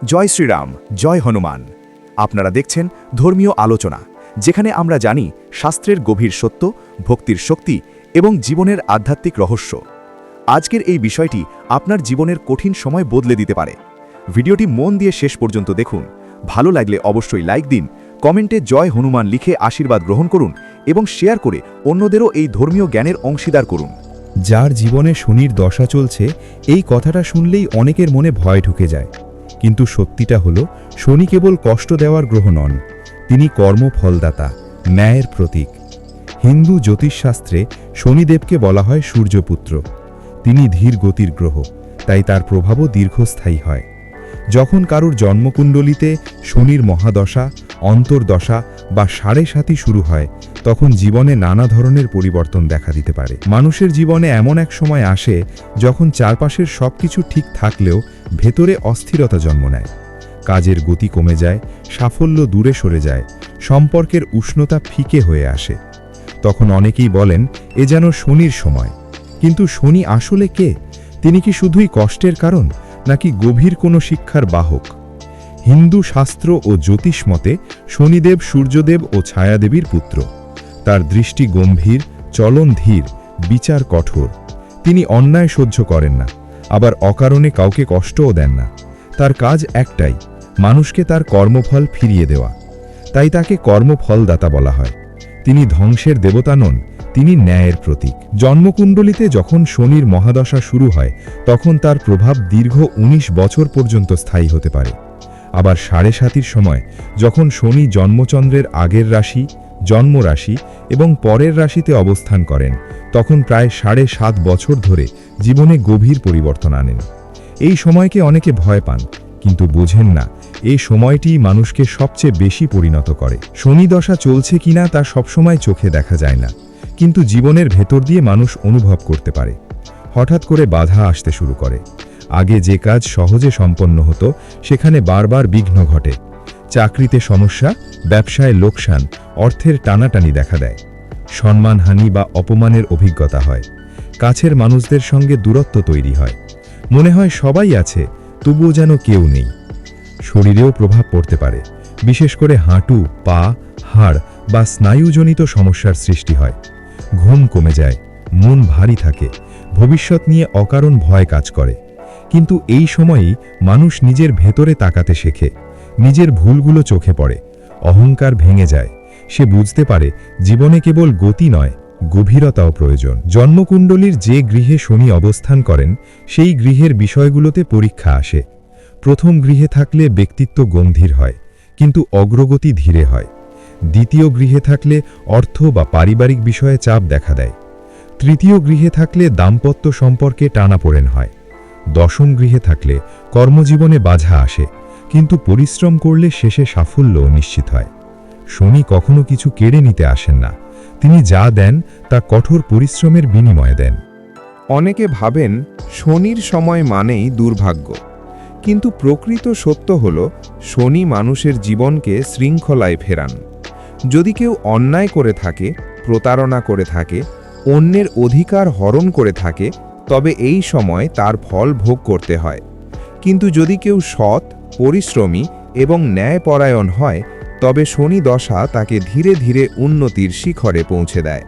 জয় শ্রীরাম, জয় হনুমান। আপনারা দেখছেন ধর্মীয় আলোচনা, যেখানে আমরা জানি শাস্ত্রের গভীর সত্য, ভক্তির শক্তি এবং জীবনের আধ্যাত্মিক রহস্য। আজকের এই বিষয়টি আপনার জীবনের কঠিন সময় বদলে দিতে পারে। ভিডিওটি মন দিয়ে শেষ পর্যন্ত দেখুন। ভালো লাগলে অবশ্যই লাইক দিন, কমেন্টে জয় হনুমান লিখে আশীর্বাদ গ্রহণ করুন এবং শেয়ার করে অন্যদেরও এই ধর্মীয় জ্ঞানের অংশীদার করুন। যার জীবনে শনির দশা চলছে, এই কথাটা শুনলেই অনেকের মনে ভয় ঢুকে যায়। কিন্তু সত্যিটা হলো, শনি কেবল কষ্ট দেওয়ার গ্রহ নন, তিনি কর্মফলদাতা, ন্যায়ের প্রতীক। হিন্দু জ্যোতিষশাস্ত্রে শনিদেবকে বলা হয় সূর্যপুত্র। তিনি ধীর গতির গ্রহ, তাই তার প্রভাবও দীর্ঘস্থায়ী হয়। যখন কারুর জন্মকুণ্ডলিতে শনির মহাদশা, অন্তর্দশা বা সাড়ে সাতি শুরু হয়, তখন জীবনে নানা ধরনের পরিবর্তন দেখা দিতে পারে। মানুষের জীবনে এমন এক সময় আসে যখন চারপাশের সবকিছু ঠিক থাকলেও ভেতরে অস্থিরতা জন্ম নেয়। কাজের গতি কমে যায়, সাফল্য দূরে সরে যায়, সম্পর্কের উষ্ণতা ফিকে হয়ে আসে। তখন অনেকেই বলেন, এ যেন শনির সময়। কিন্তু শনি আসলে কে? তিনি কি শুধুই কষ্টের কারণ, নাকি গভীর কোনো শিক্ষার বাহক? হিন্দু শাস্ত্র ও জ্যোতিষ মতে শনিদেব সূর্যদেব ও ছায়াদেবীর পুত্র। তার দৃষ্টি গম্ভীর, চলন ধীর, বিচার কঠোর। তিনি অন্যায় সহ্য করেন না, আবার অকারণে কাউকে কষ্টও দেন না। তার কাজ একটাই, মানুষকে তার কর্মফল ফিরিয়ে দেওয়া। তাই তাকে কর্মফলদাতা বলা হয়। তিনি ধ্বংসের দেবতা নন, তিনি ন্যায়ের প্রতীক। জন্মকুণ্ডলিতে যখন শনির মহাদশা শুরু হয়, তখন তার প্রভাব দীর্ঘ ১৯ বছর পর্যন্ত স্থায়ী হতে পারে। আবার সাড়ে সাতির সময়, যখন শনি জন্মচন্দ্রের আগের রাশি, জন্মরাশি এবং পরের রাশিতে অবস্থান করেন, তখন প্রায় ৭.৫ বছর ধরে জীবনে গভীর পরিবর্তন আনেন। এই সময়কে অনেকে ভয় পান, কিন্তু বোঝেন না, এই সময়টিই মানুষকে সবচেয়ে বেশি পরিণত করে। শনি দশা চলছে কিনা তা সবসময় চোখে দেখা যায় না, কিন্তু জীবনের ভেতর দিয়ে মানুষ অনুভব করতে পারে। হঠাৎ করে বাধা আসতে শুরু করে। আগে যে কাজ সহজে সম্পন্ন হতো, সেখানে বারবার বিঘ্ন ঘটে। চাকরিতে সমস্যা, ব্যবসায় লোকসান, অর্থের টানাটানি দেখা দেয়। সম্মানহানি বা অপমানের অভিজ্ঞতা হয়। কাছের মানুষদের সঙ্গে দূরত্ব তৈরি হয়। মনে হয় সবাই আছে, তবুও যেন কেউ নেই। শরীরেও প্রভাব পড়তে পারে, বিশেষ করে হাঁটু, পা, হাড় বা স্নায়ুজনিত সমস্যার সৃষ্টি হয়। ঘুম কমে যায়, মন ভারী থাকে, ভবিষ্যৎ নিয়ে অকারণ ভয় কাজ করে। কিন্তু এই সময়ই মানুষ নিজের ভেতরে তাকাতে শেখে, নিজের ভুলগুলো চোখে পড়ে, অহংকার ভেঙে যায়। সে বুঝতে পারে জীবনে কেবল গতি নয়, গভীরতাও প্রয়োজন। জন্মকুণ্ডলীর যে গৃহে শনি অবস্থান করেন, সেই গৃহের বিষয়গুলোতে পরীক্ষা আসে। প্রথম গৃহে থাকলে ব্যক্তিত্ব গম্ভীর হয়, কিন্তু অগ্রগতি ধীরে হয়। দ্বিতীয় গৃহে থাকলে অর্থ বা পারিবারিক বিষয়ে চাপ দেখা দেয়। তৃতীয় গৃহে থাকলে দাম্পত্য সম্পর্কে টানাপোড়েন হয়। দশম গৃহে থাকলে কর্মজীবনে বাধা আসে, কিন্তু পরিশ্রম করলে শেষে সাফল্য নিশ্চিত হয়। শনি কখনো কিছু কেড়ে নিতে আসেন না, তিনি যা দেন তা কঠোর পরিশ্রমের বিনিময়ে দেন। অনেকে ভাবেন শনির সময় মানেই দুর্ভাগ্য, কিন্তু প্রকৃত সত্য হল, শনি মানুষের জীবনকে শৃঙ্খলায় ফেরান। যদি কেউ অন্যায় করে থাকে, প্রতারণা করে থাকে, অন্যের অধিকার হরণ করে থাকে, তবে এই সময় তার ফল ভোগ করতে হয়। কিন্তু যদি কেউ সৎ, পরিশ্রমী এবং ন্যায়পরায়ণ হয়, তবে শনি দশা তাকে ধীরে ধীরে উন্নতির শিখরে পৌঁছে দেয়।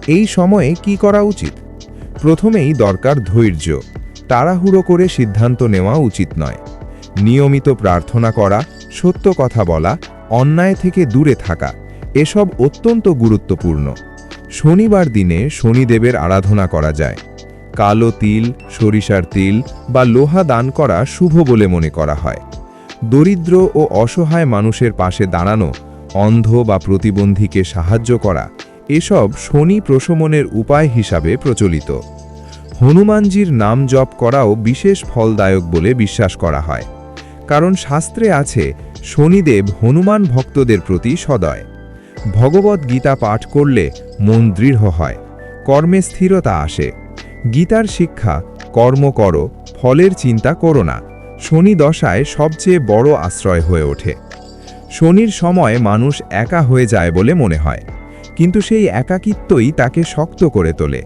এই সময়ে কি করা উচিত? প্রথমেই দরকার ধৈর্য। তাড়াহুড়ো করে সিদ্ধান্ত নেওয়া উচিত নয়। নিয়মিত প্রার্থনা করা, সত্য কথা বলা, অন্যায় থেকে দূরে থাকা, এসব অত্যন্ত গুরুত্বপূর্ণ। শনিবার দিনে শনিদেবের আরাধনা করা যায়। কালো তিল, সরিষার তিল বা লোহা দান করা শুভ বলে মনে করা হয়। দরিদ্র ও অসহায় মানুষের পাশে দাঁড়ানো, অন্ধ বা প্রতিবন্ধীকে সাহায্য করা, এসব শনি প্রশমনের উপায় হিসাবে প্রচলিত। হনুমানজির নাম জপ করাও বিশেষ ফলদায়ক বলে বিশ্বাস করা হয়, কারণ শাস্ত্রে আছে শনিদেব হনুমান ভক্তদের প্রতি সদয়। ভগবদ্ গীতা পাঠ করলে মন দৃঢ় হয়, কর্মে স্থিরতা আসে। গীতার শিক্ষা, কর্ম করো, ফলের চিন্তা করো না, শনি দশায় সবচেয়ে বড় আশ্রয় হয়ে ওঠে। শনির সময় মানুষ একা হয়ে যায় বলে মনে হয়, কিন্তু সেই একাকিত্বই তাকে শক্ত করে তোলে।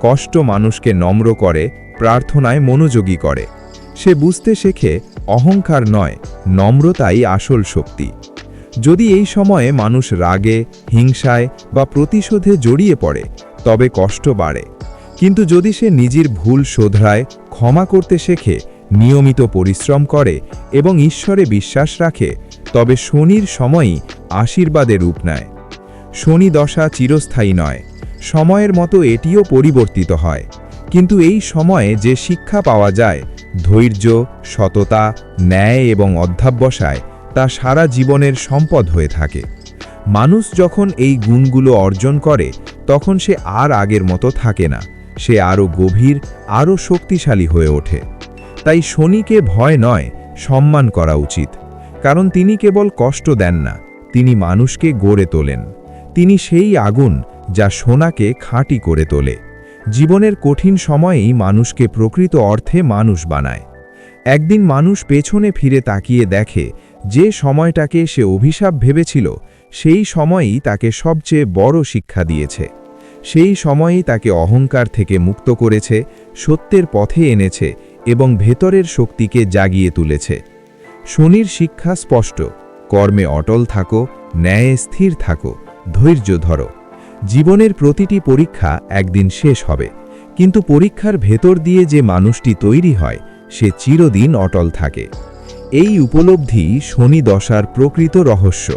কষ্ট মানুষকে নম্র করে, প্রার্থনায় মনোযোগী করে। সে বুঝতে শেখে অহংকার নয়, নম্রতাই আসল শক্তি। যদি এই সময়ে মানুষ রাগে, হিংসায় বা প্রতিশোধে জড়িয়ে পড়ে, তবে কষ্ট বাড়ে। কিন্তু যদি সে নিজের ভুল শোধরায়, ক্ষমা করতে শেখে, নিয়মিত পরিশ্রম করে এবং ঈশ্বরে বিশ্বাস রাখে, তবে শনির সময়ই আশীর্বাদের রূপ নেয়। শনি দশা চিরস্থায়ী নয়, সময়ের মতো এটিও পরিবর্তিত হয়। কিন্তু এই সময়ে যে শিক্ষা পাওয়া যায়, ধৈর্য, সততা, ন্যায় এবং অধ্যবসায়, তা সারা জীবনের সম্পদ হয়ে থাকে। মানুষ যখন এই গুণগুলো অর্জন করে, তখন সে আর আগের মতো থাকে না, সে আরও গভীর, আরও শক্তিশালী হয়ে ওঠে। তাই শনিকে ভয় নয়, সম্মান করা উচিত। কারণ তিনি কেবল কষ্ট দেন না, তিনি মানুষকে গড়ে তোলেন। তিনি সেই আগুন যা সোনাকে খাঁটি করে তোলে। জীবনের কঠিন সময়েই মানুষকে প্রকৃত অর্থে মানুষ বানায়। একদিন মানুষ পেছনে ফিরে তাকিয়ে দেখে, যে সময়টাকে সে অভিশাপ ভেবেছিল, সেই সময়ই তাকে সবচেয়ে বড় শিক্ষা দিয়েছে। সেই সময়েই তাকে অহংকার থেকে মুক্ত করেছে, সত্যের পথে এনেছে এবং ভেতরের শক্তিকে জাগিয়ে তুলেছে। শনির শিক্ষা স্পষ্ট: কর্মে অটল থাকো, ন্যায়ে স্থির থাকো, ধৈর্য ধরো। জীবনের প্রতিটি পরীক্ষা একদিন শেষ হবে, কিন্তু পরীক্ষার ভেতর দিয়ে যে মানুষটি তৈরি হয়, সে চিরদিন অটল থাকে। এই উপলব্ধি শনি দশার প্রকৃত রহস্য।